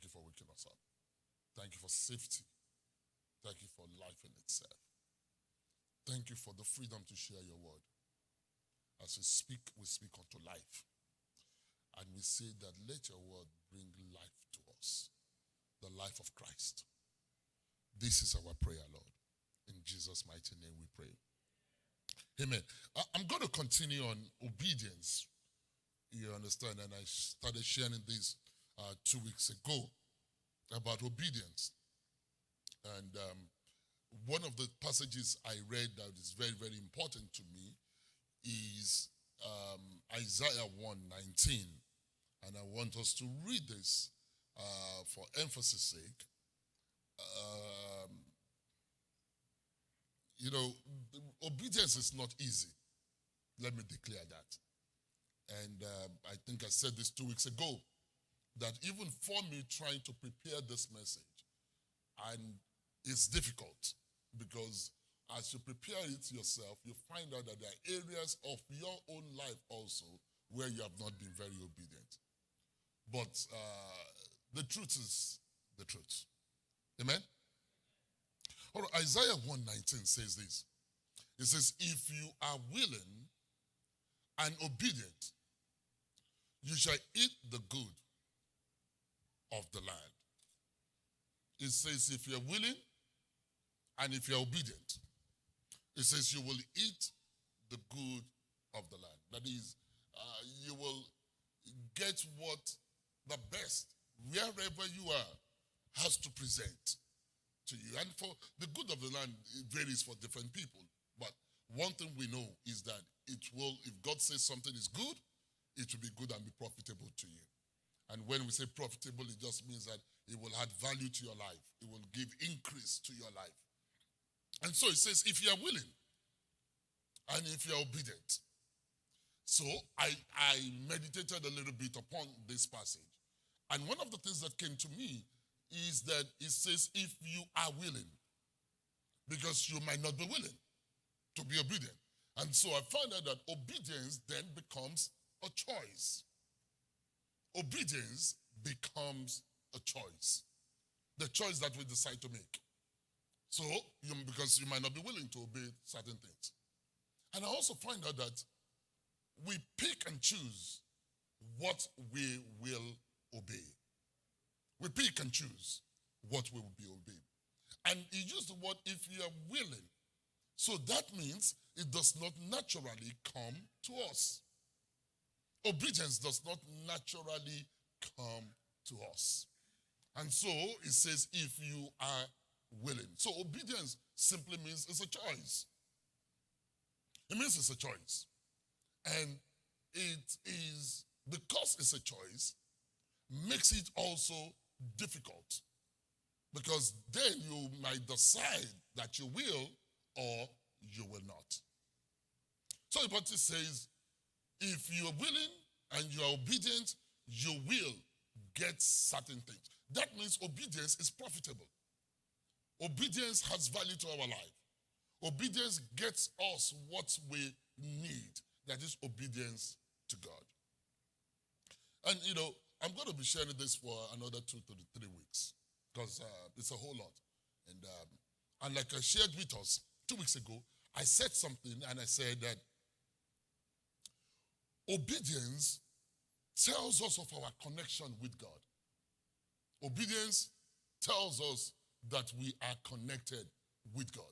Thank you for waking us up. Thank you for safety. Thank you for life in itself. Thank you for the freedom to share your word. As we speak unto life. And we say that let your word bring life to us. The life of Christ. This is our prayer, Lord. In Jesus' mighty name we pray. Amen. I'm going to continue on obedience. You understand? And I started sharing this 2 weeks ago about obedience. And one of the passages I read that is very, very important to me is Isaiah 1:19. And I want us to read this for emphasis sake. Obedience is not easy. Let me declare that. And I think I said this 2 weeks ago, that even for me trying to prepare this message, and it's difficult because as you prepare it yourself, you find out that there are areas of your own life also where you have not been very obedient. But the truth is the truth. Amen? All right, Isaiah 1:19 says this. It says, if you are willing and obedient, you shall eat the good of the land. It says, if you're willing and if you're obedient, it says you will eat the good of the land. That is, you will get what the best, wherever you are, has to present to you. And for the good of the land, it varies for different people. But one thing we know is that it will, if God says something is good, it will be good and be profitable to you. And when we say profitable, it just means that it will add value to your life. It will give increase to your life. And so it says, if you are willing and if you are obedient. So I meditated a little bit upon this passage. And one of the things that came to me is that it says, if you are willing, because you might not be willing to be obedient. And so I found out that obedience then becomes a choice. Obedience becomes a choice. The choice that we decide to make. So, because you might not be willing to obey certain things. And I also find out that we pick and choose what we will obey. We pick and choose what we will be obeyed. And he used the word, if you are willing. So that means it does not naturally come to us. Obedience does not naturally come to us. And so it says, if you are willing. So obedience simply means it's a choice. It means it's a choice. And it is, because it's a choice, makes it also difficult. Because then you might decide that you will or you will not. So what it says, if you are willing and you are obedient, you will get certain things. That means obedience is profitable. Obedience has value to our life. Obedience gets us what we need. That is obedience to God. And I'm going to be sharing this for another 2 to 3 weeks because it's a whole lot. And like I shared with us 2 weeks ago, I said something and I said that obedience tells us of our connection with God. Obedience tells us that we are connected with God.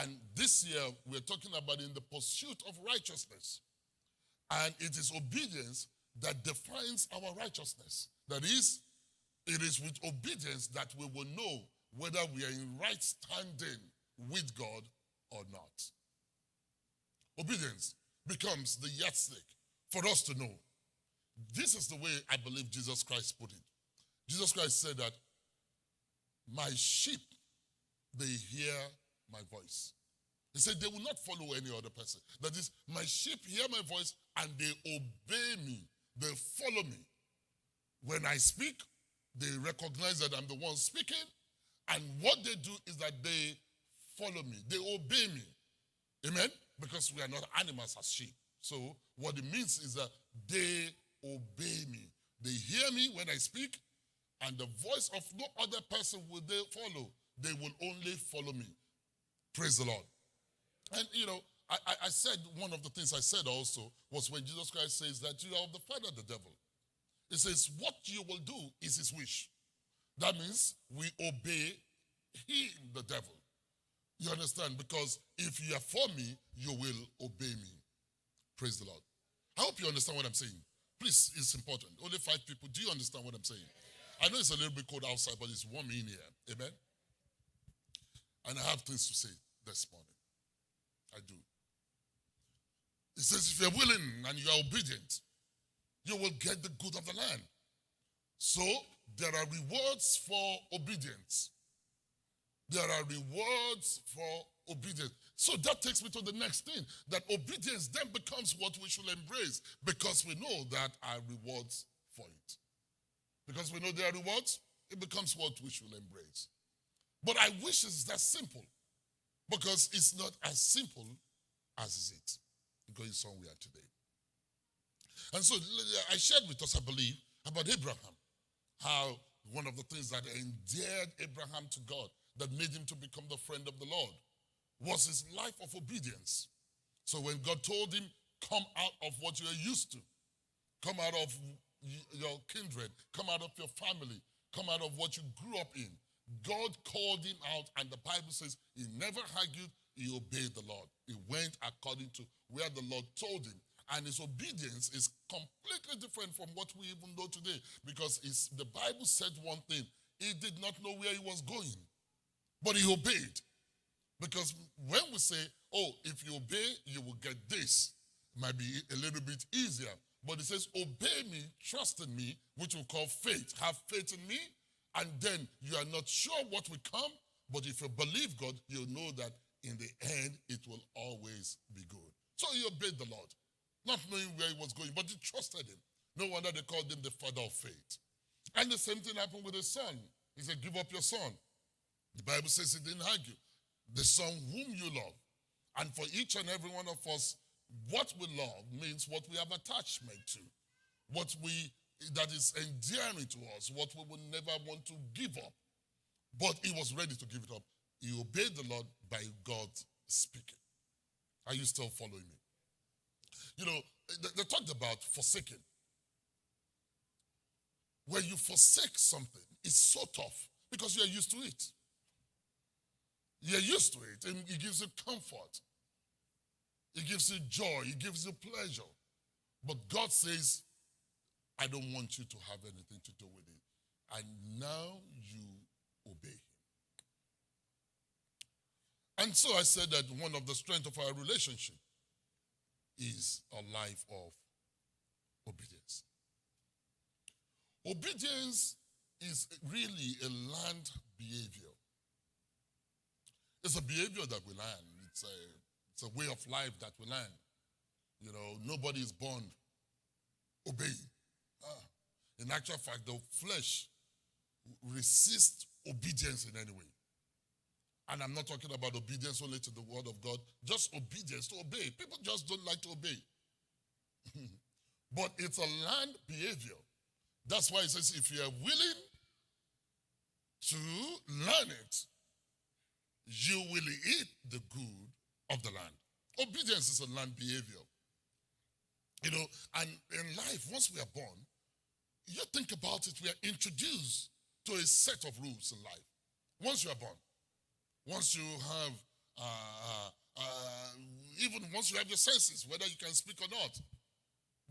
And this year, we're talking about in the pursuit of righteousness. And it is obedience that defines our righteousness. That is, it is with obedience that we will know whether we are in right standing with God or not. Obedience becomes the yardstick for us to know. This is the way I believe Jesus Christ put it. Jesus Christ said that, my sheep, they hear my voice. He said they will not follow any other person. That is, my sheep hear my voice and they obey me. They follow me. When I speak, they recognize that I'm the one speaking. And what they do is that they follow me. They obey me. Amen? Because we are not animals as sheep. So what it means is that they obey me. They hear me when I speak and the voice of no other person will they follow. They will only follow me. Praise the Lord. And I said, one of the things I said also was when Jesus Christ says that you are of the father of the devil. He says, what you will do is his wish. That means we obey him, the devil. You understand? Because if you are for me, you will obey me. Praise the Lord. I hope you understand what I'm saying. Please, it's important. Only 5 people. Do you understand what I'm saying? I know it's a little bit cold outside, but it's warm in here. Amen? And I have things to say this morning. I do. It says, if you're willing and you are obedient, you will get the good of the land. So, there are rewards for obedience. There are rewards for obedience. So that takes me to the next thing, that obedience then becomes what we should embrace, because we know that are rewards for it. Because we know there are rewards, it becomes what we should embrace. But I wish it's that simple, because it's not as simple as is it. Going somewhere today. And so I shared with us, I believe, about Abraham, how one of the things that endeared Abraham to God, that made him to become the friend of the Lord, was his life of obedience. So when God told him, come out of what you are used to, come out of your kindred, come out of your family, come out of what you grew up in, God called him out, and the Bible says he never argued, he obeyed the Lord. He went according to where the Lord told him. And his obedience is completely different from what we even know today, because the Bible said one thing. He did not know where he was going, but he obeyed. Because when we say, oh, if you obey, you will get this, it might be a little bit easier. But it says, obey me, trust in me, which we call faith. Have faith in me, and then you are not sure what will come, but if you believe God, you'll know that in the end, it will always be good. So he obeyed the Lord, not knowing where he was going, but he trusted him. No wonder they called him the father of faith. And the same thing happened with his son. He said, give up your son. The Bible says he didn't argue. The son whom you love. And for each and every one of us, what we love means what we have attachment to. That is endearing to us, what we will never want to give up. But he was ready to give it up. He obeyed the Lord by God speaking. Are you still following me? You know, they talked about forsaking. When you forsake something, it's so tough because you're used to it. You're used to it, and it gives you comfort. It gives you joy. It gives you pleasure. But God says, I don't want you to have anything to do with it. And now you obey him. And so I said that one of the strengths of our relationship is a life of obedience. Obedience is really a learned behavior. It's a behavior that we learn. It's a way of life that we learn. You know, nobody is born obeying. In actual fact, the flesh resists obedience in any way. And I'm not talking about obedience only to the word of God, just obedience to obey. People just don't like to obey. But it's a learned behavior. That's why it says if you are willing to learn it, you will eat the good of the land. Obedience is a learned behavior. You know, and in life, once we are born, you think about it, we are introduced to a set of rules in life. Once you are born, once you have, even once you have your senses, whether you can speak or not,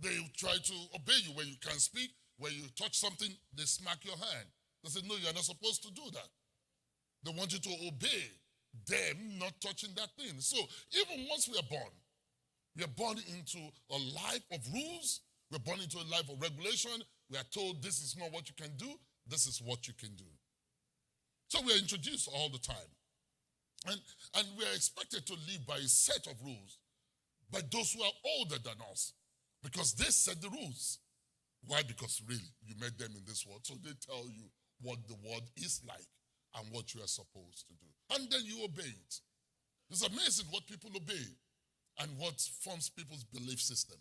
they try to obey you. When you can speak, when you touch something, they smack your hand. They say, no, you're not supposed to do that. They want you to obey them not touching that thing. So even once we are born into a life of rules. We're born into a life of regulation. We are told this is not what you can do. This is what you can do. So we are introduced all the time. And we are expected to live by a set of rules by those who are older than us, because they set the rules. Why? Because really, you met them in this world, so they tell you what the world is like and what you are supposed to do. And then you obey it. It's amazing what people obey and what forms people's belief system.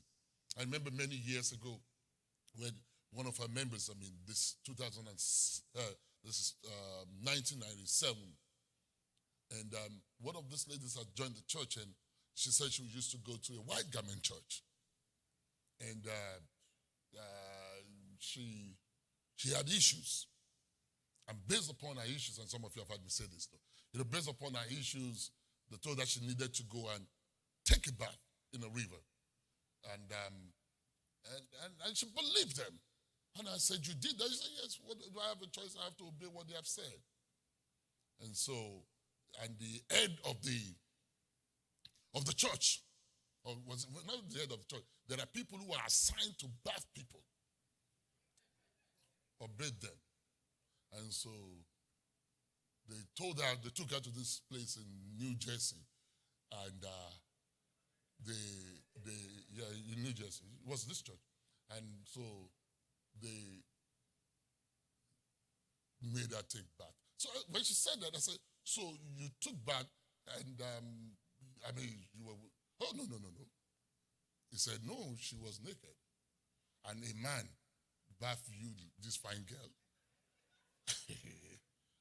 I remember many years ago when one of our members, this 2000 this is 1997, and one of these ladies had joined the church, and she said she used to go to a white garment church, and she had issues, and based upon her issues, and some of you have heard me say this, though, based upon her issues, they told her she needed to go and take a bath in a river, and she believed them. And I said, "You did that?" She said, "Yes. What, do I have a choice? I have to obey what they have said." And so, and the head of the church, or was not the head of the church, there are people who are assigned to bath people, or bathe them. And so they told her, they took her to this place in New Jersey, and in New Jersey, it was this church. And so they made her take bath. So when she said that, I said, "So you took bath, and you were," "Oh, no. He said, "No, she was naked. And a man bathed you, this fine girl."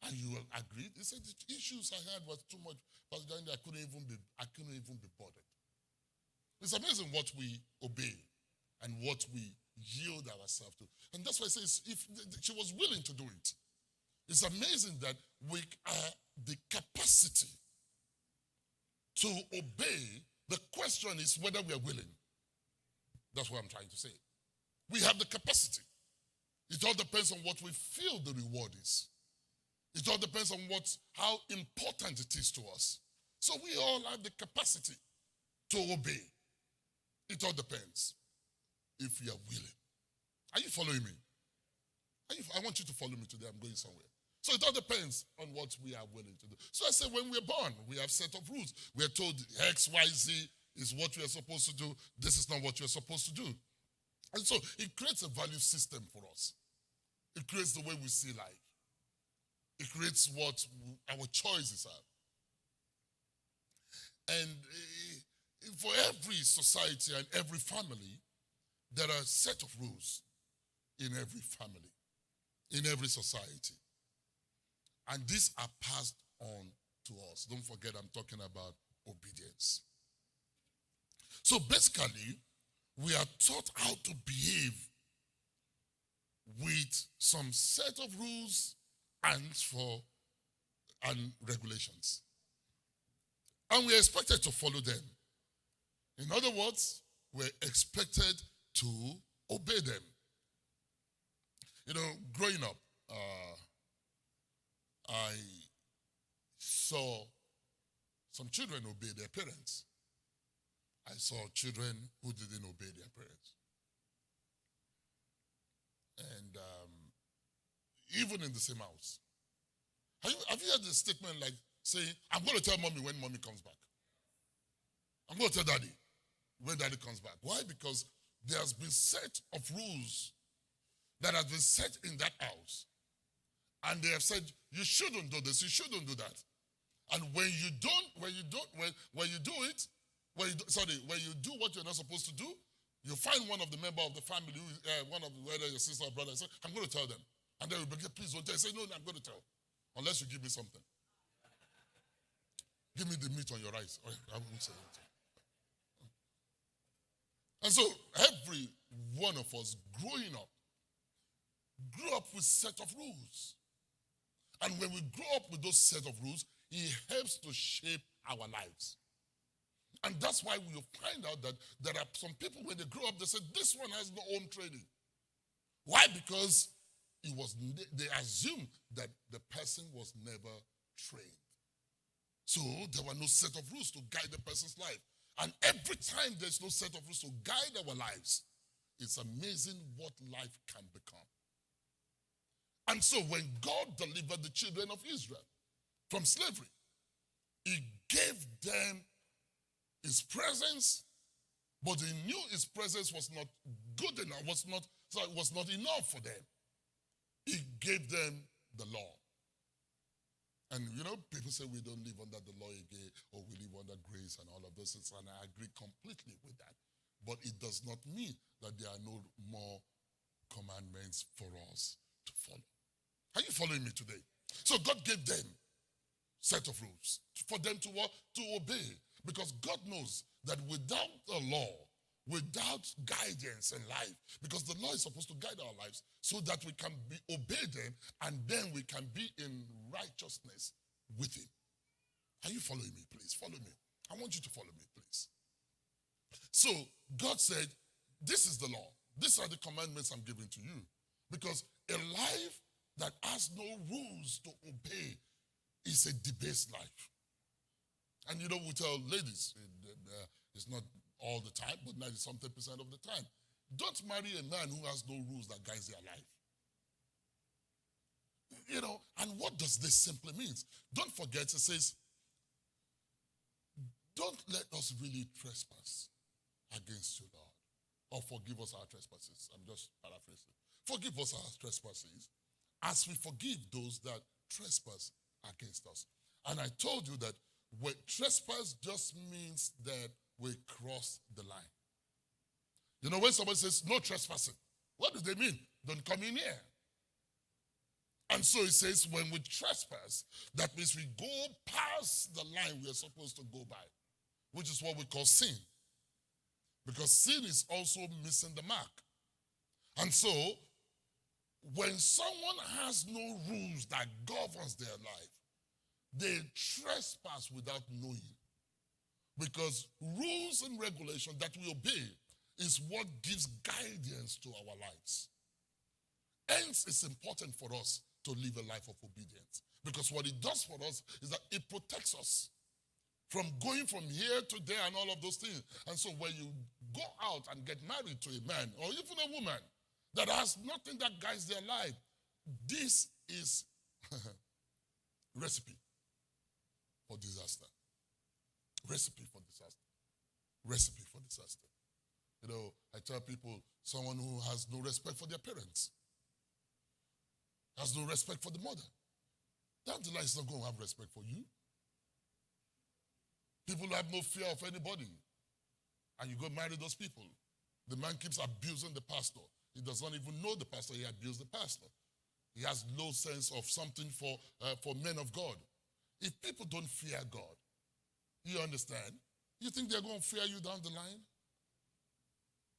And you agreed? He said, "The issues I had was too much. Pastor Gandhi, I couldn't even be bothered." It's amazing what we obey and what we yield ourselves to. And that's why I say, if she was willing to do it, it's amazing that we have the capacity to obey. The question is whether we are willing. That's what I'm trying to say. We have the capacity. It all depends on what we feel the reward is. It all depends on how important it is to us. So we all have the capacity to obey. It all depends if we are willing. Are you following me? I want you to follow me today. I'm going somewhere. So it all depends on what we are willing to do. So I say, when we're born, we have set of rules. We are told X, Y, Z is what we are supposed to do. This is not what you're supposed to do. And so it creates a value system for us. It creates the way we see life. It creates what our choices are. And for every society and every family, there are a set of rules in every family, in every society. And these are passed on to us. Don't forget, I'm talking about obedience. So basically, we are taught how to behave with some set of rules and regulations. And we're expected to follow them. In other words, we're expected to obey them. Growing up, I saw some children obey their parents. I saw children who didn't obey their parents. And even in the same house. Have you heard the statement like saying, "I'm going to tell mommy when mommy comes back. I'm going to tell daddy when daddy comes back"? Why? Because there has been set of rules that has been set in that house. And they have said, you shouldn't do this, you shouldn't do that. And when you do what you're not supposed to do, you find one of the member of the family, whether your sister or brother, and say, "I'm going to tell them." And they will be, "Please don't tell." I say, "No, I'm going to tell. Unless you give me something. Give me the meat on your rice." I won't say it. And so every one of us growing up grew up with set of rules. And when we grow up with those set of rules, it helps to shape our lives. And that's why we find out that there are some people, when they grow up, they say, "This one has no home training." Why? Because they assume that the person was never trained. So there were no set of rules to guide the person's life. And every time there's no set of rules to guide our lives, it's amazing what life can become. And so when God delivered the children of Israel from slavery, He gave them His presence, but they knew His presence was not good enough, was not enough for them. He gave them the law. And people say we don't live under the law again, or we live under grace and all of those things, and I agree completely with that. But it does not mean that there are no more commandments for us to follow. Are you following me today? So God gave them set of rules for them to what? To obey. Because God knows that without the law, without guidance in life, because the law is supposed to guide our lives so that we can obey them, and then we can be in righteousness with him. Are you following me? Please follow me. I want you to follow me, please. So God said, this is the law. These are the commandments I'm giving to you. Because a life that has no rules to obey is a debased life. And you know, we tell ladies, it's not all the time, but 90-something% of the time, don't marry a man who has no rules that guides their life. You know, and what does this simply mean? Don't forget, it says, don't let us really trespass against you, Lord, or forgive us our trespasses. I'm just paraphrasing. Forgive us our trespasses as we forgive those that trespass against us. And I told you that when trespass just means that we cross the line. You know, when somebody says no trespassing, what do they mean? Don't come in here. And so it says when we trespass, that means we go past the line we are supposed to go by, which is what we call sin. Because sin is also missing the mark. And so, when someone has no rules that governs their life, they trespass without knowing. Because rules and regulations that we obey is what gives guidance to our lives. Hence, it's important for us to live a life of obedience. Because what it does for us is that it protects us from going from here to there and all of those things. And so when you go out and get married to a man or even a woman that has nothing that guides their life, this is recipe for disaster. Recipe for disaster. Recipe for disaster. You know, I tell people, someone who has no respect for their parents, has no respect for the mother, down the line is not going to have respect for you. People who have no fear of anybody, and you go marry those people. The man keeps abusing the pastor. He does not even know the pastor. He abused the pastor. He has no sense of something for men of God. If people don't fear God, you understand? You think they're going to fear you down the line?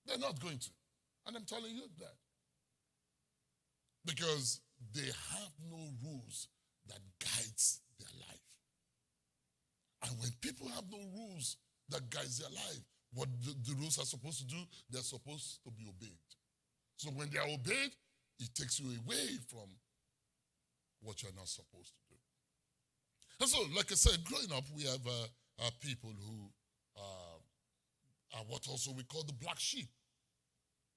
They're not going to. And I'm telling you that. Because they have no rules that guides their life. And when people have no rules that guides their life, what the rules are supposed to do, they're supposed to be obeyed. So when they are obeyed, it takes you away from what you're not supposed to do. And so, like I said, growing up, we have people who are what also we call the black sheep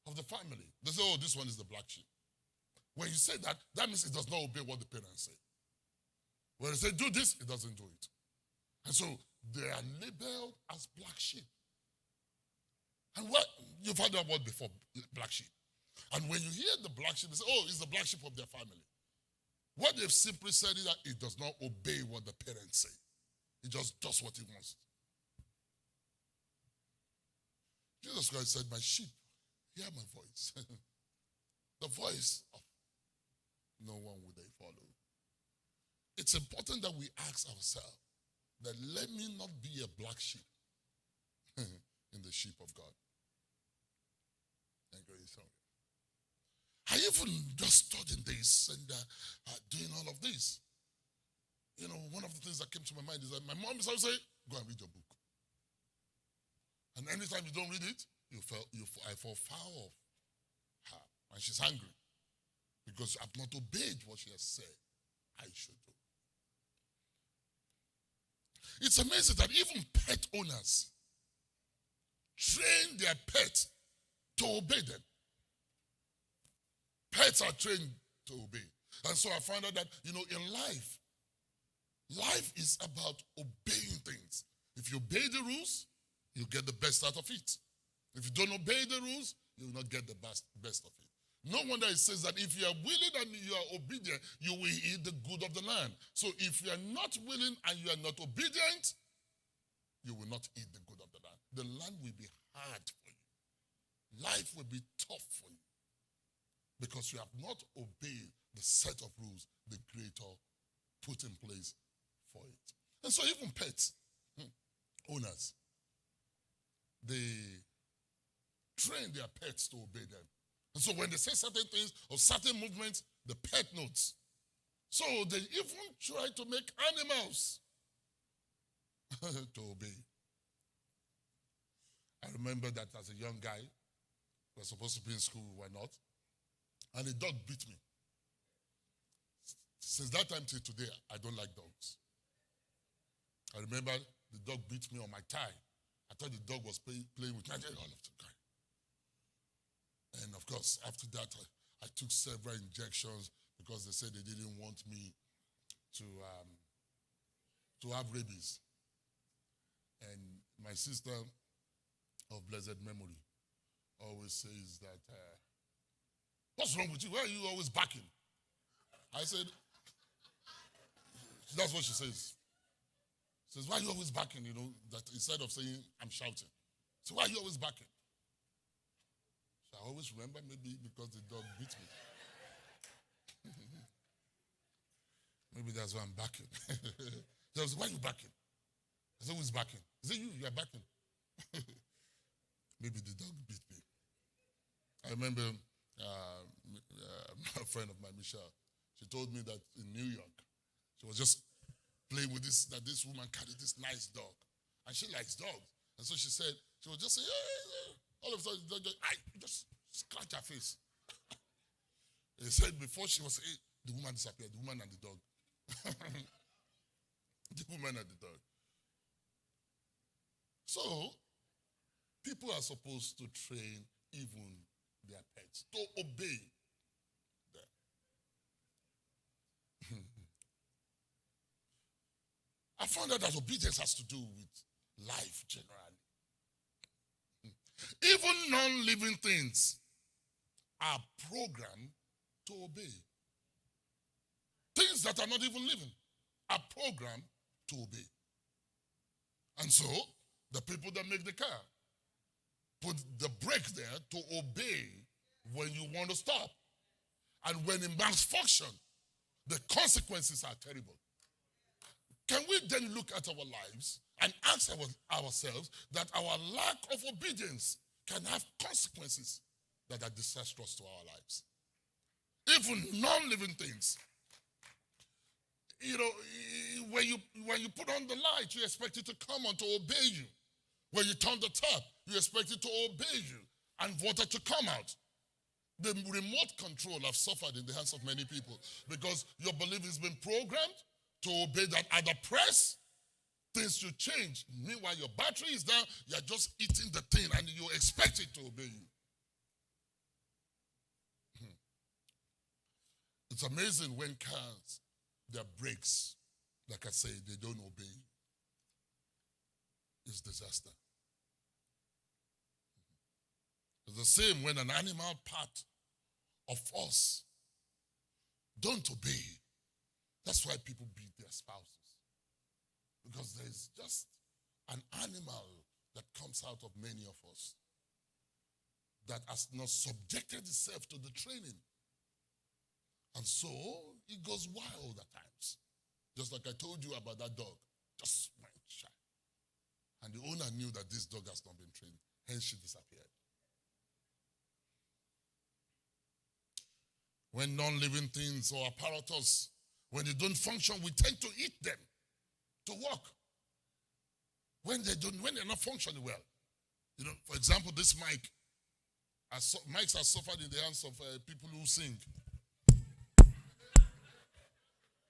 of the family. They say, oh, this one is the black sheep. When you say that, that means it does not obey what the parents say. When they say do this, it doesn't do it. And so they are labeled as black sheep. And what you've heard that word before, black sheep. And when you hear the black sheep, they say, oh, it's the black sheep of their family. What they've simply said is that it does not obey what the parents say. It just does what it wants. Jesus Christ said, my sheep hear my voice. The voice of no one will they follow. It's important that we ask ourselves that let me not be a black sheep in the sheep of God. Thank you. I even just studying this and doing all of this. You know, one of the things that came to my mind is that my mom is always saying, go and read your book. And anytime you don't read it, I fall foul of her. And she's angry because I've not obeyed what she has said I should do. It's amazing that even pet owners train their pets to obey them. Pets are trained to obey. And so I found out that, you know, in life is about obeying things. If you obey the rules, you get the best out of it. If you don't obey the rules, you will not get the best of it. No wonder it says that if you are willing and you are obedient, you will eat the good of the land. So if you are not willing and you are not obedient, you will not eat the good of the land. The land will be hard for you. Life will be tough for you. because you have not obeyed the set of rules the Creator put in place for it. And so even pets, owners, they train their pets to obey them. And so when they say certain things or certain movements, the pet notes. So they even try to make animals to obey. I remember that as a young guy, we were supposed to be in school, we were not. And a dog bit me. Since that time till today, I don't like dogs. I remember the dog bit me on my thigh. I thought the dog was playing with me. I did all of the time. And of course, after that, I took several injections because they said they didn't want me to have rabies. And my sister of blessed memory always says that, what's wrong with you? Why are you always barking? I said, that's what she says. She says, why are you always barking? You know, that instead of saying, I'm shouting. So why are you always barking? So I always remember maybe because the dog beat me. Maybe that's why I'm barking. She says, why are you barking? I said, who's barking? Is it you? You are barking. Maybe the dog beat me. I remember a friend of mine, Michelle, she told me that in New York, she was just playing with this woman carried this nice dog. And she likes dogs. And so she said, she was just saying, hey. All of a sudden, the dog just scratch her face. He said before she was, the woman disappeared, the woman and the dog. The woman and the dog. So, people are supposed to train even their pets to obey them. I found out that obedience has to do with life generally. Even non-living things are programmed to obey. Things that are not even living are programmed to obey. And so, the people that make the car put the brake there to obey when you want to stop. And when it malfunctions, the consequences are terrible. Can we then look at our lives and ask ourselves that our lack of obedience can have consequences that are disastrous to our lives? Even non-living things. You know, when you put on the light, you expect it to come on to obey you. When you turn the tap, you expect it to obey you and water to come out. The remote control have suffered in the hands of many people because your belief has been programmed to obey that at the press, things should change. Meanwhile, your battery is down, you're just eating the thing and you expect it to obey you. It's amazing when cars, their brakes, like I say, they don't obey. It's disaster. It's the same when an animal part of us don't obey. That's why people beat their spouses. Because there's just an animal that comes out of many of us that has not subjected itself to the training. And so, it goes wild at times. Just like I told you about that dog. Just went shy. And the owner knew that this dog has not been trained. Hence, she disappeared. When non-living things or apparatus, when they don't function, we tend to eat them to work. When they're not functioning well. You know, for example, this mic. Mics are suffered in the hands of people who sing.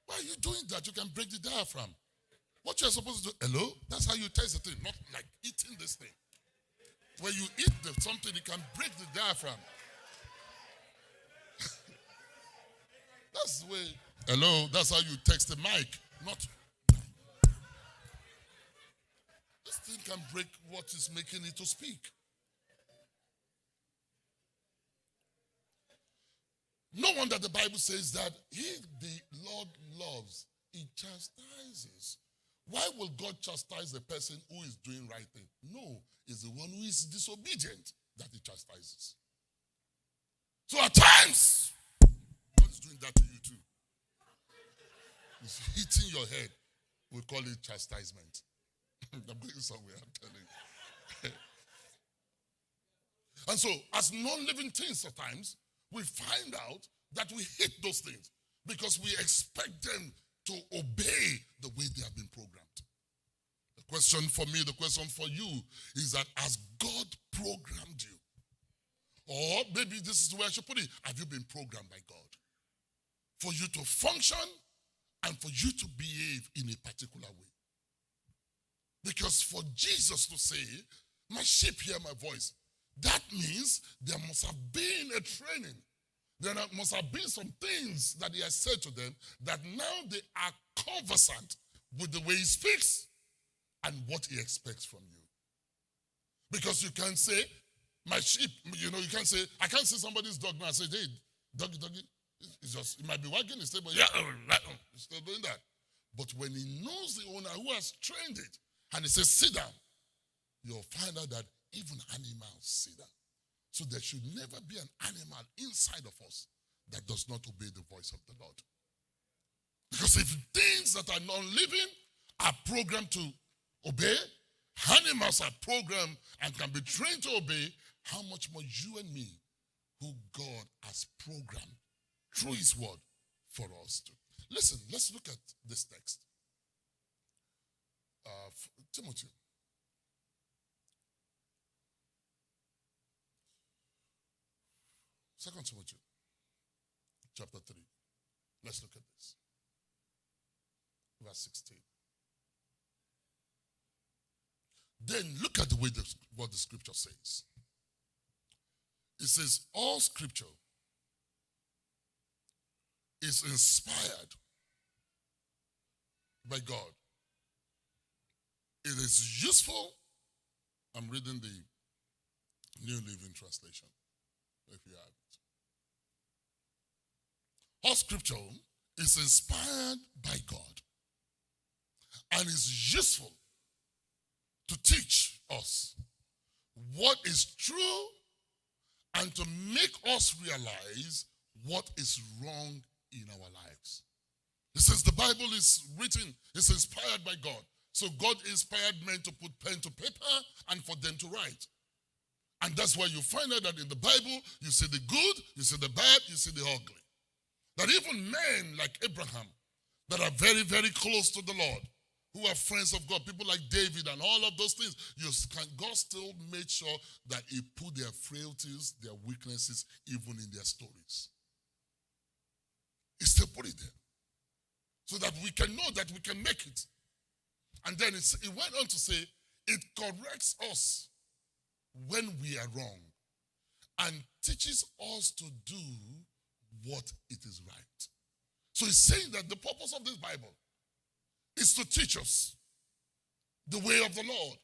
Why are you doing that? You can break the diaphragm. What you're supposed to do, hello? That's how you test the thing, not like eating this thing. When you eat something, it can break the diaphragm. That's the way, hello? That's how you text the mic, not. This thing can break what is making it to speak. No wonder the Bible says that if the Lord loves, he chastises. Why will God chastise the person who is doing right thing? No, it's the one who is disobedient that he chastises. So at times, doing that to you too. It's hitting your head. We call it chastisement. I'm going somewhere, I'm telling you. And so, as non-living things sometimes, we find out that we hate those things because we expect them to obey the way they have been programmed. The question for me, the question for you is that has God programmed you? Or maybe this is the way I should put it. Have you been programmed by God? For you to function and for you to behave in a particular way. Because for Jesus to say, my sheep hear my voice, that means there must have been a training. There must have been some things that he has said to them that now they are conversant with the way he speaks and what he expects from you. Because you can't say, my sheep, you can't say, I can't see somebody's dog now and say, hey, doggy, it's just, it might be wagging his tail, but yeah, he's still doing that. But when he knows the owner who has trained it, and he says, sit down, you'll find out that even animals sit down. So there should never be an animal inside of us that does not obey the voice of the Lord. Because if things that are non-living are programmed to obey, animals are programmed and can be trained to obey, how much more you and me, who God has programmed through his word for us to. Listen, let's look at this text. Timothy. Second Timothy, chapter 3. Let's look at this. Verse 16. Then look at the way what the scripture says. It says, all scripture is inspired by God. It is useful. I'm reading the New Living Translation, if you have it. All scripture is inspired by God and is useful to teach us what is true and to make us realize what is wrong in our lives. It says the Bible is written, it's inspired by God. So God inspired men to put pen to paper and for them to write. And that's why you find out that in the Bible, you see the good, you see the bad, you see the ugly. That even men like Abraham, that are very, very close to the Lord, who are friends of God, people like David and all of those things, God still made sure that he put their frailties, their weaknesses, even in their stories. He still put it there. So that we can know that we can make it. And then it went on to say, it corrects us when we are wrong and teaches us to do what it is right. So he's saying that the purpose of this Bible is to teach us the way of the Lord,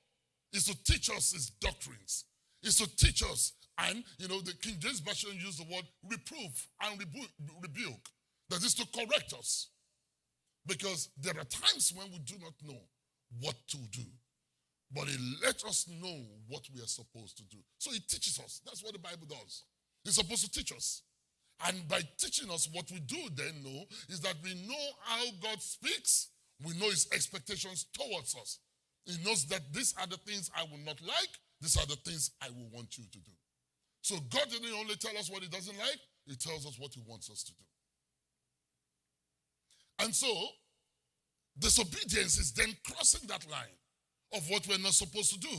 is to teach us his doctrines, is to teach us, and the King James Version used the word reproof and rebuke, that is to correct us. Because there are times when we do not know what to do, but it lets us know what we are supposed to do. So it teaches us. That's what the Bible does. It's supposed to teach us. And by teaching us, what we do then know is that we know how God speaks. We know his expectations towards us. He knows that these are the things I will not like. These are the things I will want you to do. So God didn't only tell us what he doesn't like. He tells us what he wants us to do. And so, disobedience is then crossing that line of what we're not supposed to do.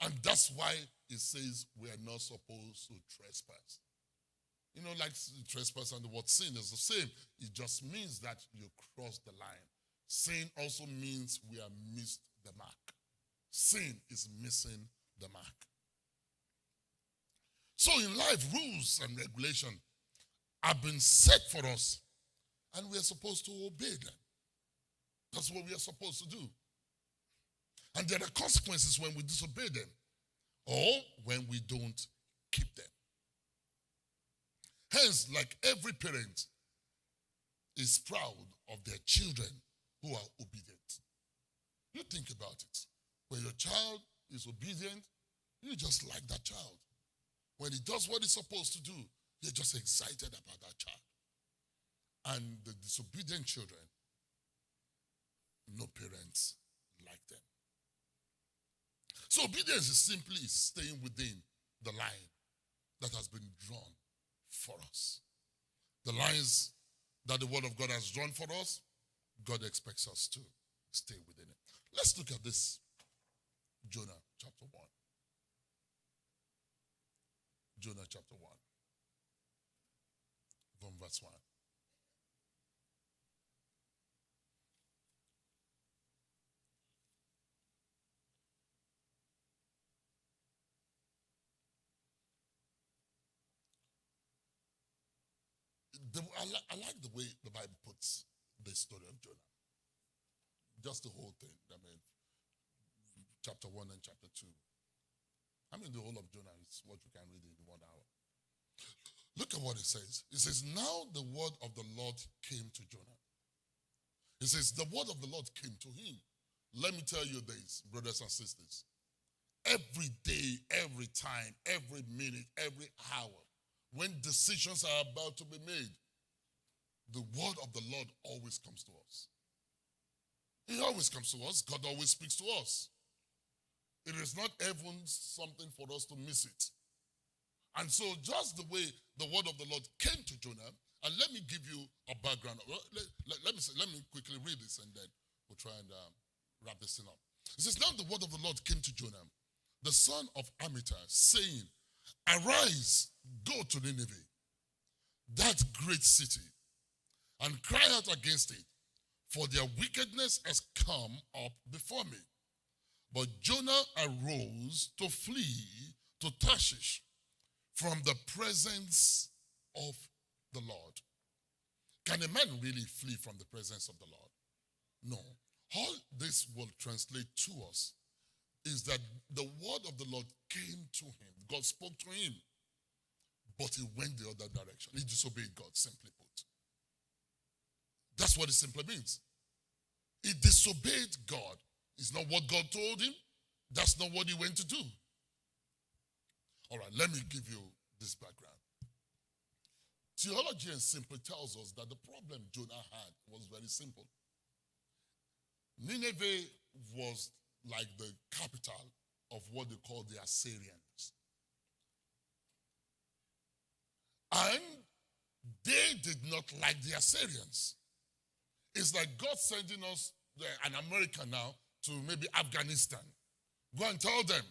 And that's why it says we are not supposed to trespass. Like trespass and the word sin is the same. It just means that you cross the line. Sin also means we have missed the mark. Sin is missing the mark. So in life, rules and regulation have been set for us, and we are supposed to obey them. That's what we are supposed to do. And there are consequences when we disobey them or when we don't keep them. Hence, like every parent is proud of their children who are obedient. You think about it. When your child is obedient, you just like that child. When he does what he's supposed to do, They're just excited about that child. And the disobedient children, no parents like them. So obedience is simply staying within the line that has been drawn for us. The lines that the Word of God has drawn for us, God expects us to stay within it. Let's look at this, Jonah chapter 1. Jonah chapter 1, from verse 1. I like the way the Bible puts the story of Jonah. Just the whole thing. I mean, chapter 1 and chapter 2. I mean, the whole of Jonah is what you can read in 1 hour. Look at what it says. It says, now the word of the Lord came to Jonah. It says, the word of the Lord came to him. Let me tell you this, brothers and sisters. Every day, every time, every minute, every hour, when decisions are about to be made, the word of the Lord always comes to us. He always comes to us. God always speaks to us. It is not even something for us to miss it. And so just the way the word of the Lord came to Jonah, and let me give you a background. Let me quickly read this and then we'll try and wrap this thing up. It says, now the word of the Lord came to Jonah, the son of Amittai, saying, arise, go to Nineveh, that great city, and cry out against it, for their wickedness has come up before me. But Jonah arose to flee to Tarshish from the presence of the Lord. Can a man really flee from the presence of the Lord? No. All this will translate to us is that the word of the Lord came to him. God spoke to him, but he went the other direction. He disobeyed God, simply put. That's what it simply means. He disobeyed God. It's not what God told him. That's not what he went to do. All right, let me give you this background. Theology simply tells us that the problem Jonah had was very simple. Nineveh was like the capital of what they call the Assyrians. And they did not like the Assyrians. It's like God sending us, an American now, to maybe Afghanistan. Go and tell them.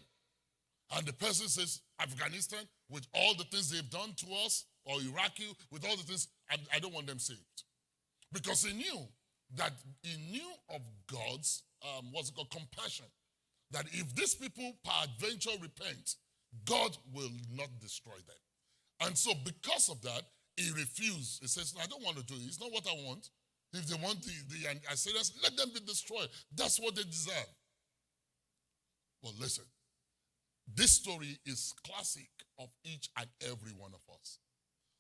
And the person says, Afghanistan, with all the things they've done to us, or Iraqi, with all the things, I don't want them saved. Because he knew of God's, what's it called, compassion. That if these people peradventure repent, God will not destroy them. And so because of that, he refused. He says, no, I don't want to do it. It's not what I want. If they want the Assyrians, let them be destroyed. That's what they deserve. Well, listen. This story is classic of each and every one of us.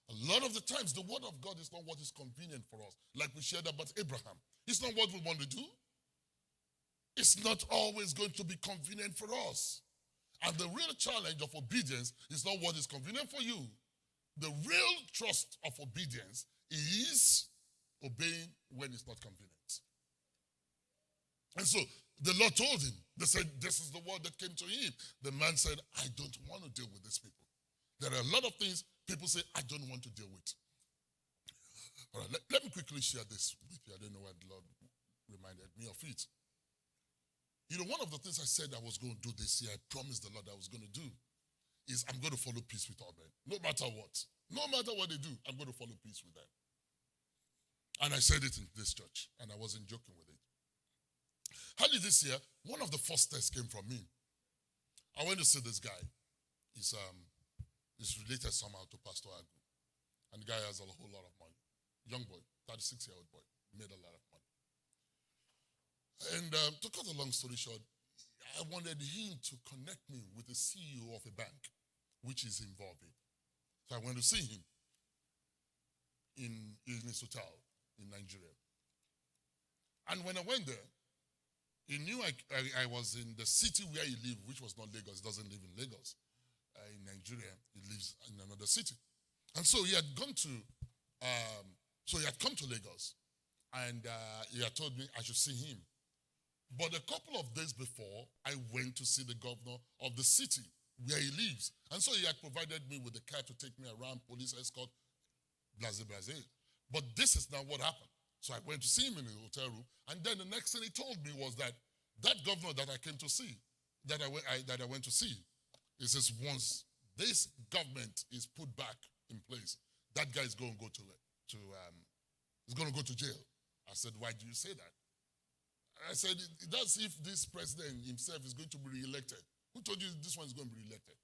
A lot of the times, the word of God is not what is convenient for us. Like we shared about Abraham. It's not what we want to do. It's not always going to be convenient for us. And the real challenge of obedience is not what is convenient for you. The real trust of obedience is obeying when it's not convenient. And so the Lord told him, they said, this is the word that came to him. The man said, I don't want to deal with these people. There are a lot of things people say, I don't want to deal with. All right, let me quickly share this with you. I don't know why the Lord reminded me of it. You know, one of the things I said I was going to do this year, I promised the Lord I was going to do, is I'm going to follow peace with all men. No matter what. No matter what they do, I'm going to follow peace with them. And I said it in this church, and I wasn't joking with it. Early this year, one of the first texts came from me. I went to see this guy. He's related somehow to Pastor Agu. And the guy has a whole lot of money. Young boy, 36-year-old boy, made a lot of money. And to cut a long story short, I wanted him to connect me with the CEO of a bank, which he's involved in. So I went to see him in his hotel in Nigeria. And when I went there, he knew I was in the city where he lived, which was not Lagos. He doesn't live in Lagos. In Nigeria, he lives in another city. And so he had gone to, so he had come to Lagos, and he had told me I should see him. But a couple of days before, I went to see the governor of the city where he lives. And so he had provided me with a car to take me around, police escort, blase, blase. But this is not what happened. So I went to see him in the hotel room, and then the next thing he told me was that governor that I came to see, that I went to see, he says, once this government is put back in place, that guy is going to go he's going to go to jail. I said, why do you say that? I said, that's if this president himself is going to be re-elected. Who told you this one is going to be re-elected?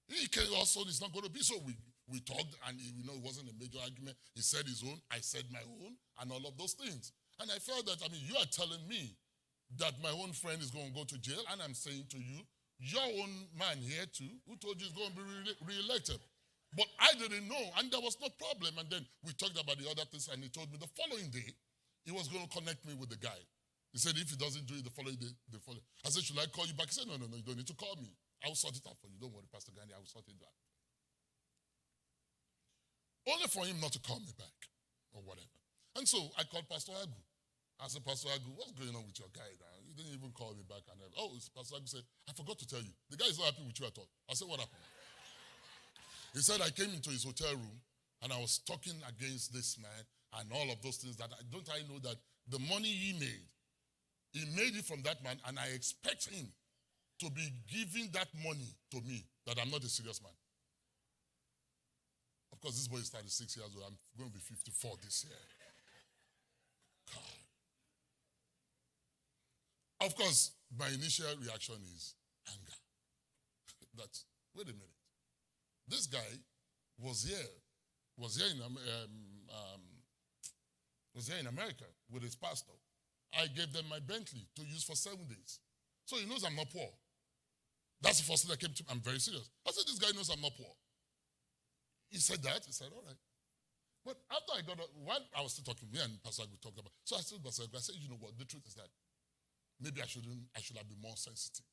He can also, it's not going to be. So we talked, and it wasn't a major argument. He said his own, I said my own, and all of those things. And I felt that, you are telling me that my own friend is going to go to jail, and I'm saying to you, your own man here too, who told you he's going to be re-elected. But I didn't know, and there was no problem. And then we talked about the other things, and he told me the following day, he was going to connect me with the guy. He said, if he doesn't do it the following day, I said, should I call you back? He said, no, you don't need to call me. I will sort it out for you. Don't worry, Pastor Gandhi, I will sort it out. Only for him not to call me back or whatever. And so I called Pastor Agu. I said, Pastor Agu, what's going on with your guy now? He didn't even call me back. Pastor Agu said, I forgot to tell you. The guy is not happy with you at all. I said, what happened? He said, I came into his hotel room and I was talking against this man and all of those things that don't I know that the money he made it from that man, and I expect him to be giving that money to me, that I'm not a serious man. Of course, this boy is 36 years old. I'm going to be 54 this year. God. Of course, my initial reaction is anger. Wait a minute. This guy was here in America with his pastor. I gave them my Bentley to use for 7 days. So he knows I'm not poor. That's the first thing that came to me. I'm very serious. I said, this guy knows I'm not poor. He said that. He said, all right. But after I got up, while I was still talking, me and Pastor Agu talked about, so I told Pastor Agu, I said, you know what, the truth is that maybe I should have been more sensitive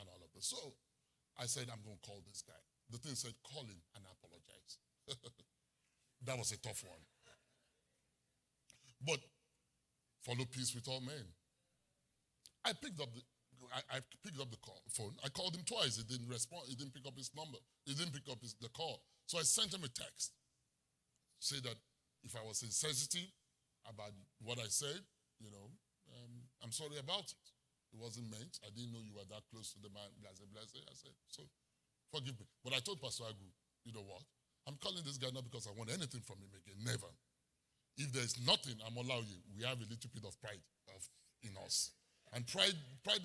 and all of this. So I said, I'm going to call this guy. The thing said, call him and apologize. That was a tough one. But follow peace with all men. I picked up the phone. I called him twice. He didn't respond. He didn't pick up his number. He didn't pick up the call. So I sent him a text. Say that if I was insensitive about what I said, I'm sorry about it. It wasn't meant. I didn't know you were that close to the man. Blase. I said, so forgive me. But I told Pastor Agu, you know what? I'm calling this guy not because I want anything from him again. Never. If there's nothing, I'm allowing you. We have a little bit of pride in us. And pride,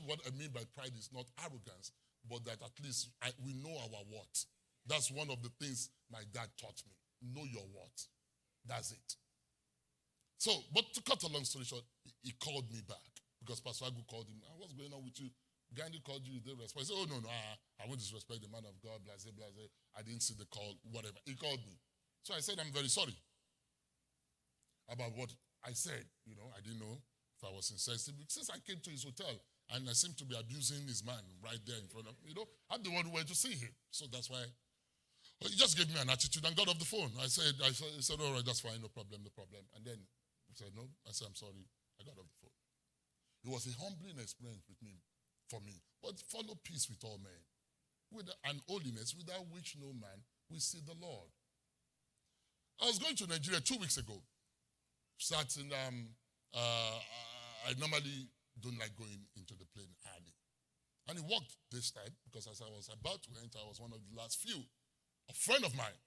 what I mean by pride is not arrogance, but that at least we know our worth. That's one of the things my dad taught me. Know your worth. That's it. So, but to cut a long story short, he called me back because Pastor Agu called him. What's going on with you? Gandhi called you, you didn't respond. I said, oh, no, I won't disrespect the man of God, blase. I didn't see the call, whatever. He called me. So I said, I'm very sorry about what I said. I didn't know if I was insensitive. Since I came to his hotel and I seemed to be abusing his man right there in front of me, I'm the one who went to see him. So that's why he just gave me an attitude and got off the phone. He said, all right, that's fine, no problem. And then he said, no. I said, I'm sorry. I got off the phone. It was a humbling experience for me. But follow peace with all men, and holiness, without which no man will see the Lord. I was going to Nigeria 2 weeks ago. Starting, I normally don't like going into the plane early. And it worked this time because as I was about to enter, I was one of the last few. A friend of mine,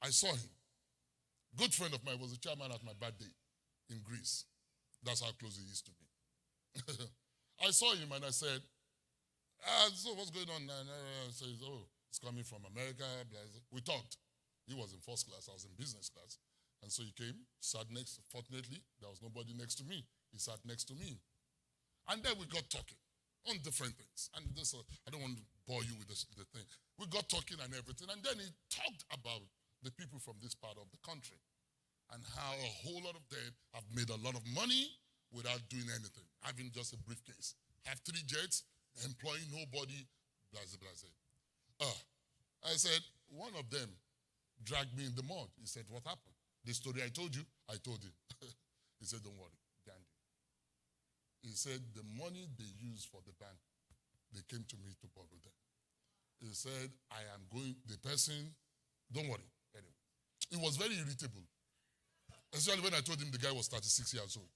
I saw him. Good friend of mine, was the chairman at my birthday in Greece. That's how close he is to me. I saw him and I said, so what's going on? And I said, it's coming from America. We talked. He was in first class. I was in business class. And so he came, sat next. Fortunately, there was nobody next to me. He sat next to me. And then we got talking on different things. And this, I don't want to bore you with the thing. We got talking and everything. And then he talked about the people from this part of the country and how a whole lot of them have made a lot of money without doing anything, having just a briefcase. Have 3 jets, employing nobody, blase. I said, one of them dragged me in the mud. He said, what happened? The story I told you, I told him. He said, don't worry, Gandhi. He said, the money they used for the bank, they came to me to borrow them. He said, I am going, the person, don't worry. Anyway, he was very irritable. Especially when I told him the guy was 36 years old.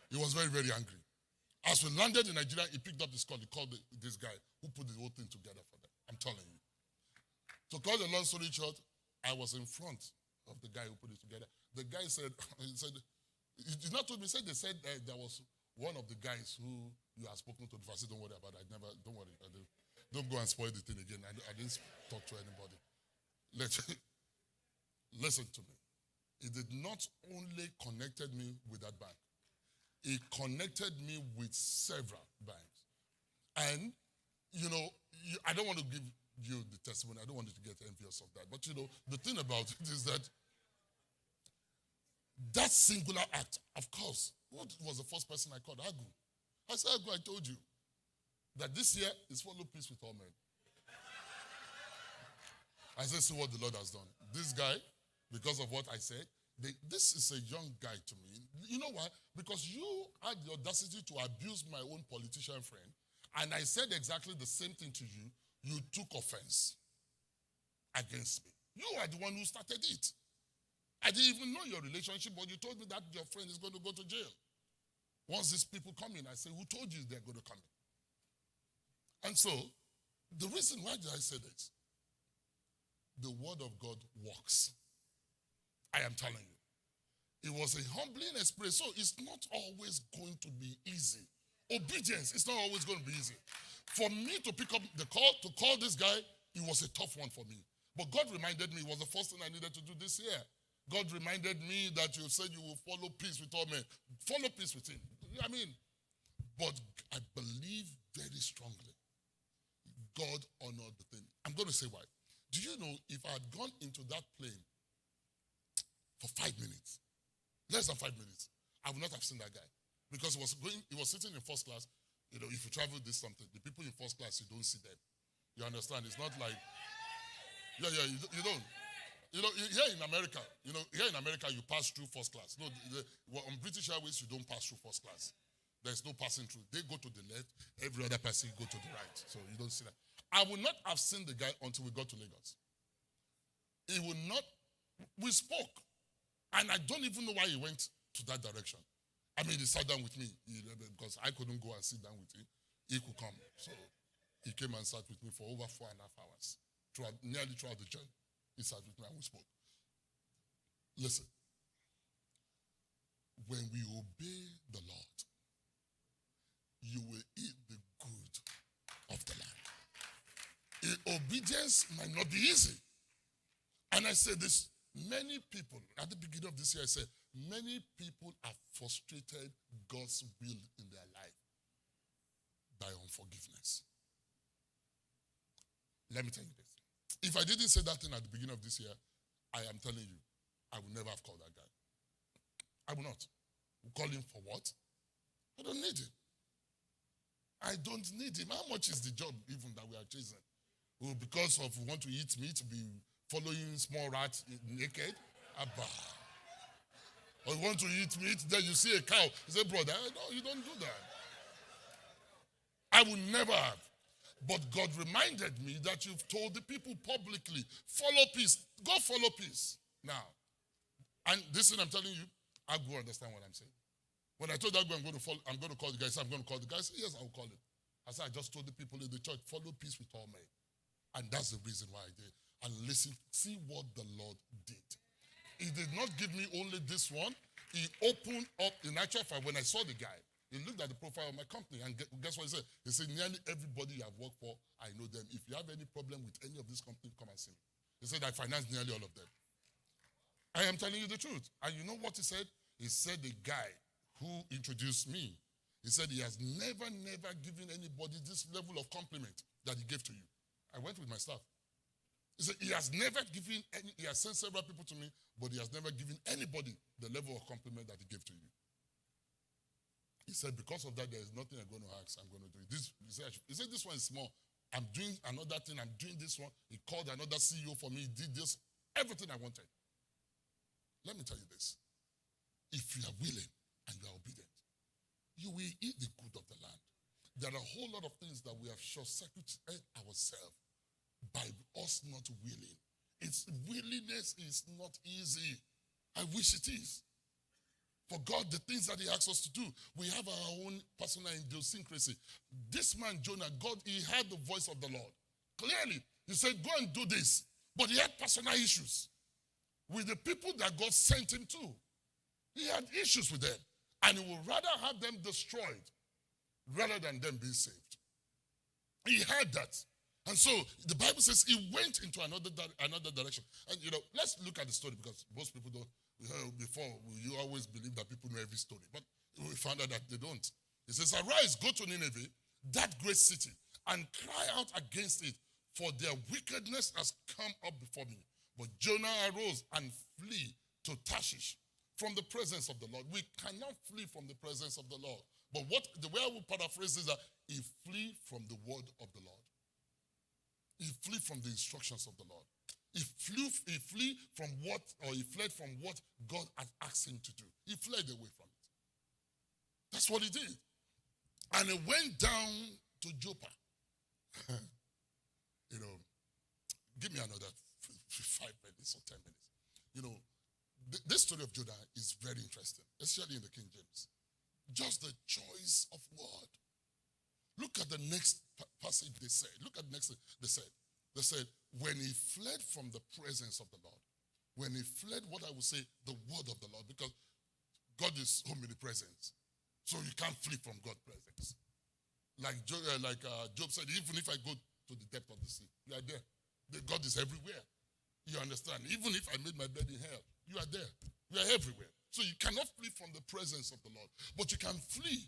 He was very, very angry. As we landed in Nigeria, he picked up his call. He called this guy who put the whole thing together for them. I'm telling you. To cut the long story short, I was in front of the guy who put it together. The guy said, he did not told me, they said there was one of the guys who you have spoken to before. I said, don't worry about it. Don't worry. Don't go and spoil the thing again. I didn't talk to anybody. Listen to me. He did not only connected me with that bank. He connected me with several banks. And, I don't want to give you the testimony. I don't want you to get envious of that. But, the thing about it is that singular act, of course, what was the first person I called? Agu. I said, Agu, I told you that this year is follow peace with all men. I said, see what the Lord has done. This guy, because of what I said, this is a young guy to me. You know why? Because you had the audacity to abuse my own politician friend, and I said exactly the same thing to you. You took offense against me. You are the one who started it. I didn't even know your relationship, but you told me that your friend is going to go to jail. Once these people come in, I say, who told you they're going to come in? And so, the reason why did I say this? The word of God works. I am telling you. It was a humbling experience. So it's not always going to be easy. Obedience is not always going to be easy. For me to pick up the call, to call this guy, it was a tough one for me. But God reminded me, it was the first thing I needed to do this year. God reminded me that you said you will follow peace with all men. Follow peace with him. But I believe very strongly God honored the thing. I'm going to say why. Do you know, if I had gone into that plane for 5 minutes, less than 5 minutes, I would not have seen that guy. Because he was sitting in first class. If you travel this something, the people in first class, you don't see them. You understand? It's not like, you don't. Here in America, you pass through first class. No, on British Airways, you don't pass through first class. There's no passing through. They go to the left, every other person go to the right. So you don't see that. I would not have seen the guy until we got to Lagos. We spoke. And I don't even know why he went to that direction. He sat down with me because I couldn't go and sit down with him. He could come. So he came and sat with me for over 4.5 hours. Nearly throughout the journey, he sat with me and we spoke. Listen, when we obey the Lord, you will eat the good of the land. Obedience might not be easy. And I say this, many people, at the beginning of this year, I said, many people have frustrated God's will in their life by unforgiveness. Let me tell you this. If I didn't say that thing at the beginning of this year, I am telling you, I would never have called that guy. I will not. Call him for what? I don't need him. I don't need him. How much is the job even that we are chasing? Oh, because of we want to eat meat, be following small rats naked? Abba. Or you want to eat meat, then you see a cow. You say, brother, no, you don't do that. I would never have. But God reminded me that you've told the people publicly, follow peace. Go follow peace. Now, and this thing I'm telling you, I go understand what I'm saying. When I told Agu I'm going to call the guy, I'm going to call the guy. I said, yes, I'll call him. I said, I just told the people in the church, follow peace with all men. And that's the reason why I did. And listen, see what the Lord did. He did not give me only this one. He opened up, in actual fact, when I saw the guy, he looked at the profile of my company, and guess what he said? He said, nearly everybody you have worked for, I know them. If you have any problem with any of this company, come and see me. He said, I finance nearly all of them. I am telling you the truth. And you know what he said? He said the guy who introduced me, he said he has never given anybody this level of compliment that he gave to you. I went with my staff. He said he has never given he has sent several people to me, but he has never given anybody the level of compliment that he gave to you. He said, because of that, there is nothing I'm going to ask. I'm going to do it. He said, this one is small. I'm doing another thing. I'm doing this one. He called another CEO for me. He did this. Everything I wanted. Let me tell you this. If you are willing and you are obedient, you will eat the good of the land. There are a whole lot of things that we have short-circuited ourselves by us not willing. Willingness is not easy. I wish it is. For God, the things that he asks us to do, we have our own personal idiosyncrasy. This man, Jonah, God, he heard the voice of the Lord. Clearly, he said, go and do this. But he had personal issues with the people that God sent him to. He had issues with them. And he would rather have them destroyed rather than them being saved. He had that. And so the Bible says he went into another direction. And let's look at the story, because most people don't. Before, you always believe that people know every story. But we found out that they don't. It says, arise, go to Nineveh, that great city, and cry out against it, for their wickedness has come up before me. But Jonah arose and flee to Tarshish from the presence of the Lord. We cannot flee from the presence of the Lord. But the way I will paraphrase is that he flee from the word of the Lord. He flee from the instructions of the Lord. He fled from what God had asked him to do. He fled away from it. That's what he did. And he went down to Joppa. Give me another 5 minutes or 10 minutes. This story of Jonah is very interesting, especially in the King James. Just the choice of word. Look at the next passage they said. Look at the next thing they said. They said, when he fled from the presence of the Lord, when he fled, what I would say, the word of the Lord, because God is omnipresent. So you can't flee from God's presence. Like Job said, even if I go to the depth of the sea, you are there. God is everywhere. You understand? Even if I made my bed in hell, you are there. You are everywhere. So you cannot flee from the presence of the Lord. But you can flee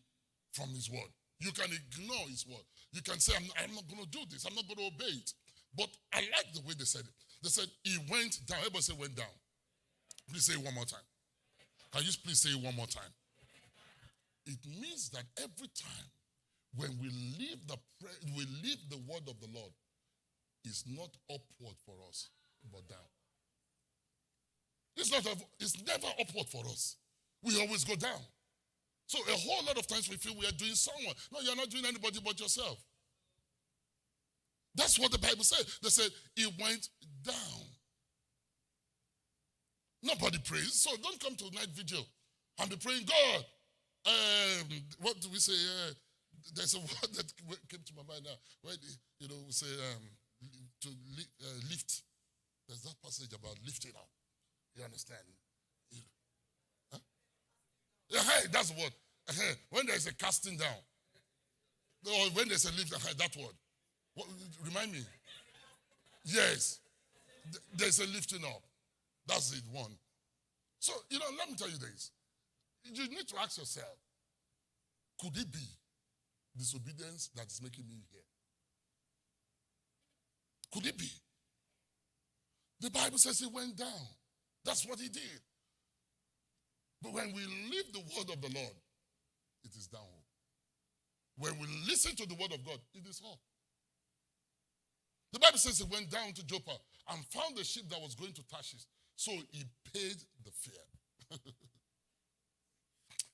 from his word. You can ignore his word. You can say, I'm not going to do this. I'm not going to obey it. But I like the way they said it. They said he went down. Everybody say went down. Please say it one more time. Can you please say it one more time? It means that every time when we leave the word of the Lord, it's not upward for us, but down. It's never upward for us. We always go down. So a whole lot of times we feel we are doing someone. No, you're not doing anybody but yourself. That's what the Bible said. They said he went down. Nobody prays. So don't come to night vigil and be praying, God. What do we say? There's a word that came to my mind now. Where we say to lift. There's that passage about lifting up. You understand? Huh? Hey, that's the word. When there's a casting down, or when there's a lift, that word. What, remind me. Yes. There's a lifting up. That's it, one. So, let me tell you this. You need to ask yourself, could it be disobedience that is making me here? Could it be? The Bible says he went down. That's what he did. But when we leave the word of the Lord, it is down. When we listen to the word of God, it is up. The Bible says he went down to Joppa and found a ship that was going to Tarshish. So he paid the fare.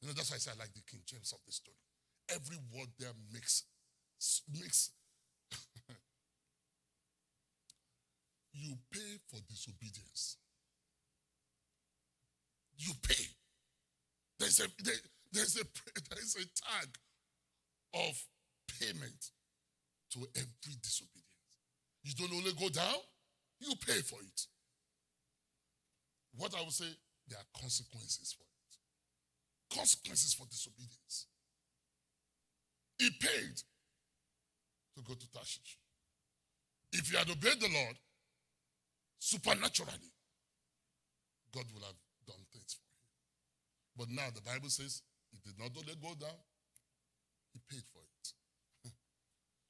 That's why I say I like the King James of this story. Every word there makes you pay for disobedience. You pay. There's a tag of payment to every disobedience. You don't only go down, you pay for it. What I would say, there are consequences for it. Consequences for disobedience. He paid to go to Tarshish. If he had obeyed the Lord, supernaturally, God will have done things for him. But now the Bible says he did not only go down, he paid for it.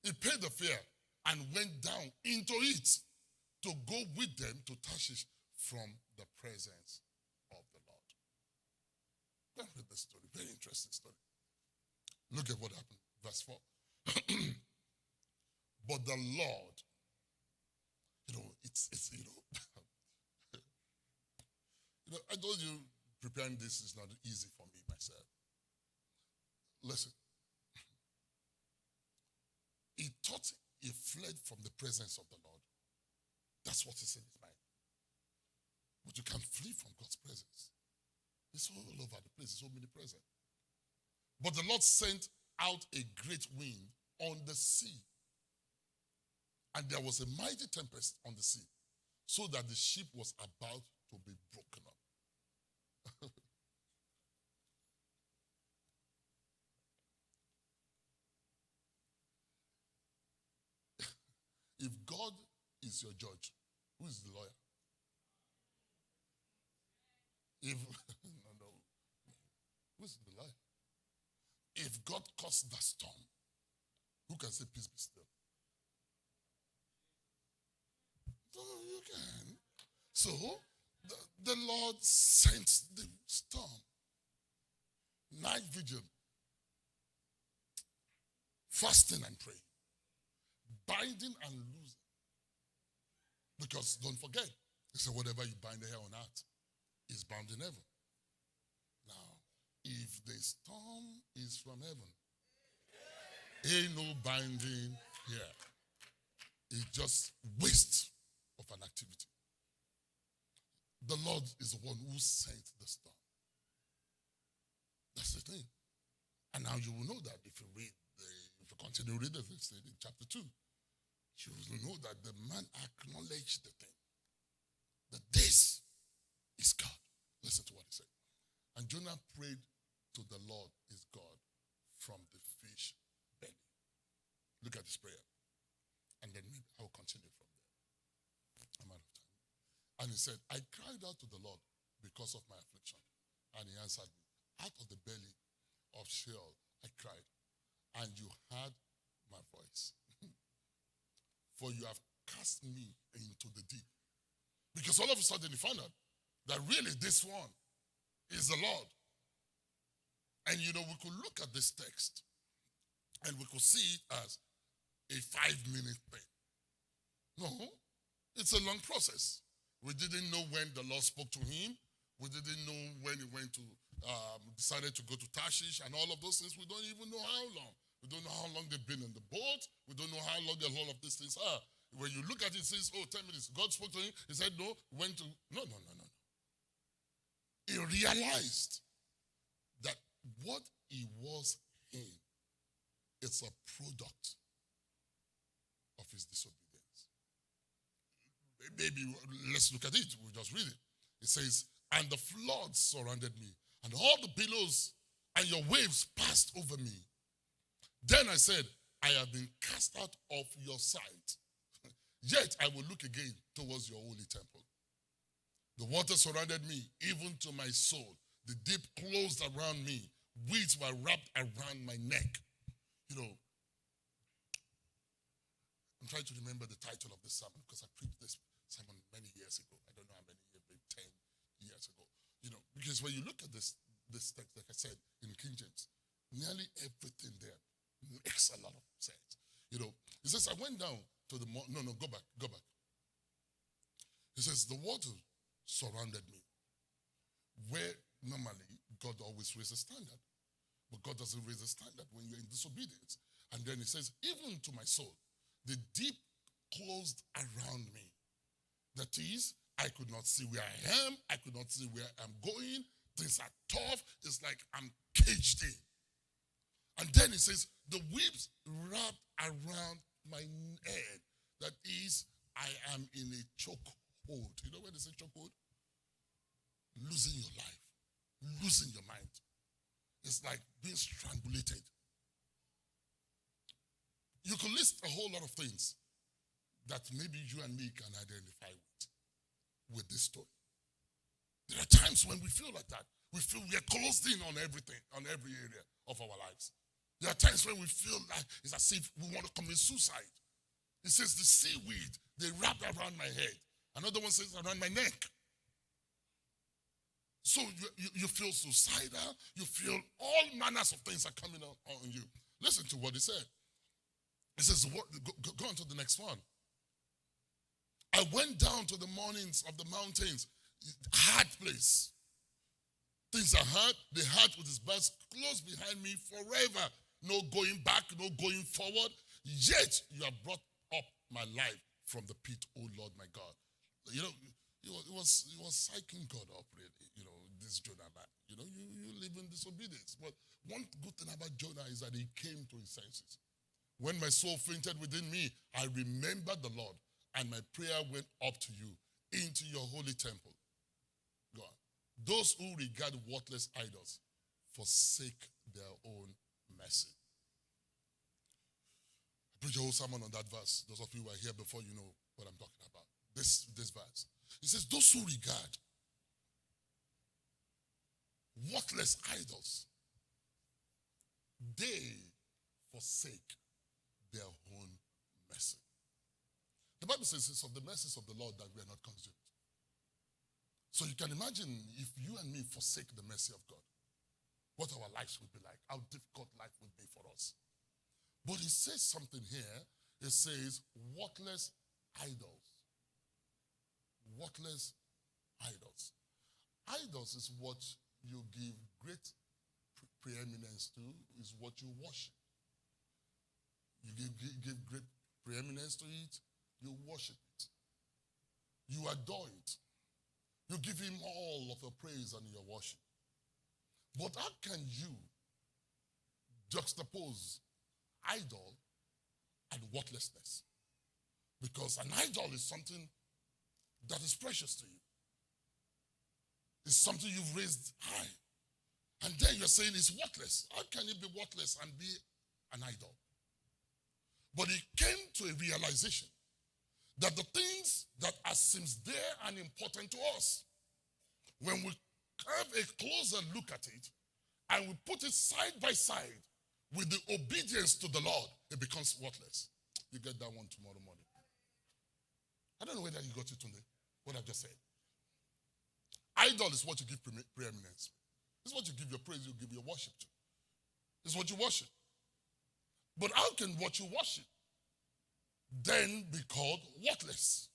He paid the fare and went down into it to go with them to Tarshish from the presence of the Lord. Let's read the story. Very interesting story. Look at what happened. Verse 4. But the Lord, it's I told you preparing this is not easy for me myself. Listen. He thought he fled from the presence of the Lord. That's what is in his mind. But you can't flee from God's presence. It's all over the place. It's so many present. But the Lord sent out a great wind on the sea. And there was a mighty tempest on the sea, so that the ship was about to be broken up. If God is your judge, who is the lawyer? No. Who's the lawyer? If God caused the storm, who can say peace be still? No, you can. So the Lord sent the storm. Night vigil. Fasting and praying. Binding and loosing. Because don't forget, he said whatever you bind here on earth is bound in heaven. Now, if the storm is from heaven, ain't no binding here. It's just waste of an activity. The Lord is the one who sent the storm. That's the thing. And now you will know that if you continue reading this in chapter 2, you will know that the man acknowledged the thing. That this is God. Listen to what he said. And Jonah prayed to the Lord his God from the fish belly. Look at this prayer. And then maybe I will continue from there. I'm out of time. And he said, I cried out to the Lord because of my affliction. And he answered me, out of the belly of Sheol I cried, and you heard my voice. For you have cast me into the deep. Because all of a sudden he found out that really this one is the Lord. And we could look at this text and we could see it as a 5-minute thing. No, it's a long process. We didn't know when the Lord spoke to him. We didn't know when he went to, decided to go to Tarshish and all of those things. We don't even know how long. We don't know how long they've been in the boat. We don't know how long all of these things are. When you look at it, it says, 10 minutes. God spoke to him. He said, no, went to, no. He realized that what he was in is a product of his disobedience. Maybe let's look at it. We'll just read it. It says, and the floods surrounded me, and all the billows and your waves passed over me. Then I said, I have been cast out of your sight. Yet I will look again towards your holy temple. The water surrounded me, even to my soul. The deep closed around me. Weeds were wrapped around my neck. I'm trying to remember the title of this sermon because I preached this sermon many years ago. I don't know how many years, maybe 10 years ago. Because when you look at this text, like I said, in King James, nearly everything there makes a lot of sense. It says, I went down to the, go back. It says, the water surrounded me. Where normally God always raises a standard. But God doesn't raise a standard when you're in disobedience. And then it says, even to my soul, the deep closed around me. That is, I could not see where I am. I could not see where I'm going. Things are tough. It's like I'm caged in. And then it says, the whips wrapped around my head. That is, I am in a chokehold. You know when they say chokehold? Losing your life. Losing your mind. It's like being strangulated. You could list a whole lot of things that maybe you and me can identify with this story. There are times when we feel like that. We feel we are closed in on everything, on every area of our lives. There are times when we feel like it's as if we want to commit suicide. It says the seaweed, they wrapped around my head. Another one says around my neck. So you feel suicidal. You feel all manners of things are coming on you. Listen to what he said. It says, go on to the next one. I went down to the mornings of the mountains, hard place. Things are hard. The heart with his best close behind me forever. No going back, no going forward. Yet you have brought up my life from the pit, oh Lord my God. You know, it was psyching God up, really. You know, this Jonah man. You know, you live in disobedience. But one good thing about Jonah is that he came to his senses. When my soul fainted within me, I remembered the Lord, and my prayer went up to you into your holy temple. God, those who regard worthless idols forsake their own mercy. I preach a whole sermon on that verse. Those of you who are here before, you know what I'm talking about. This verse. It says, those who regard worthless idols, they forsake their own mercy. The Bible says it's of the mercies of the Lord that we are not consumed. So you can imagine if you and me forsake the mercy of God, what our lives would be like, how difficult life would be for us. But it says something here. It says worthless idols. Worthless idols. Idols is what you give great preeminence to, is what you worship. You give great preeminence to it, you worship it. You adore it. You give him all of your praise and your worship. But how can you juxtapose idol and worthlessness? Because an idol is something that is precious to you. It's something you've raised high. And then you're saying it's worthless. How can it be worthless and be an idol? But he came to a realization that the things that are seems there and important to us, when we have a closer look at it and we put it side by side with the obedience to the Lord, it becomes worthless. You get that one tomorrow morning. I don't know whether you got it today, what I just said. Idol is what you give preeminence. It's what you give your praise, you give your worship to. It's what you worship. But how can what you worship then be called worthless?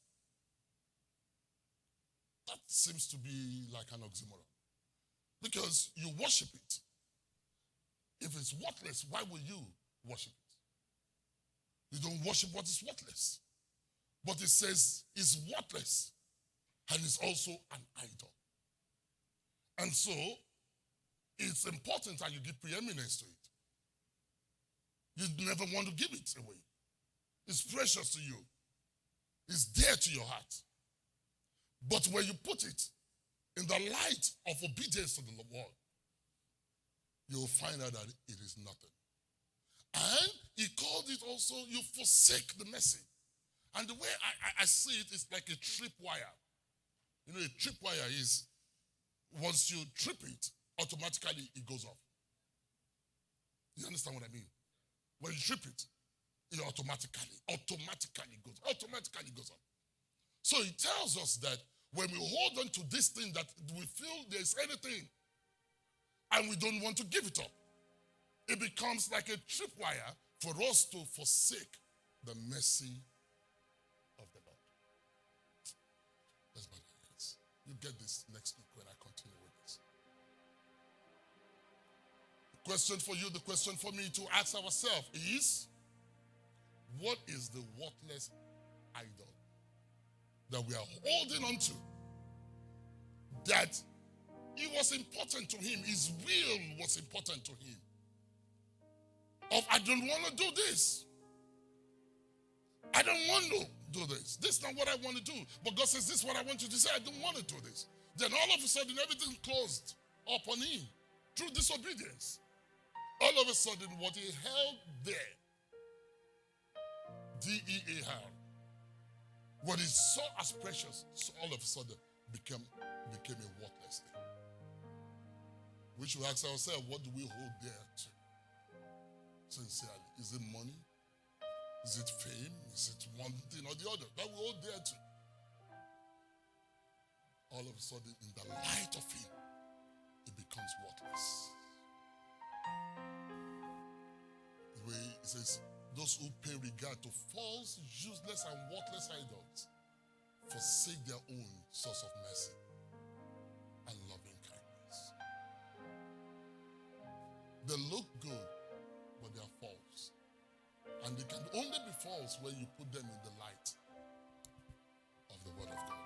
That seems to be like an oxymoron. Because you worship it. If it's worthless, why will you worship it? You don't worship what is worthless. But it says it's worthless and it's also an idol. And so, it's important that you give preeminence to it. You never want to give it away. It's precious to you. It's dear to your heart. But when you put it in the light of obedience to the Lord, you'll find out that it is nothing. And he called it also, you forsake the mercy. And the way I see it is like a tripwire. You know, a tripwire is, once you trip it, automatically it goes off. You understand what I mean? When you trip it, it automatically goes up. So it tells us that when we hold on to this thing that we feel there's anything and we don't want to give it up, it becomes like a tripwire for us to forsake the mercy of the Lord. Let's bow our heads. You get this next week when I continue with this. The question for you, the question for me to ask ourselves is, what is the worthless idol that we are holding on to? That it was important to him, his will was important to him. Of, I don't want to do this. I don't want to do this. This is not what I want to do. But God says, this is what I want you to say. I don't want to do this. Then all of a sudden, everything closed upon him through disobedience. All of a sudden, what he held there, D-E-A-R, what he saw as precious, so all of a sudden became a worthless thing. We should ask ourselves, what do we hold dear to? Sincerely. Is it money? Is it fame? Is it one thing or the other that we hold dear to? All of a sudden, in the light of him, it becomes worthless. The way it says, Those who pay regard to false, useless, and worthless idols forsake their own source of mercy and loving kindness. They look good, but they are false. And they can only be false when you put them in the light of the Word of God.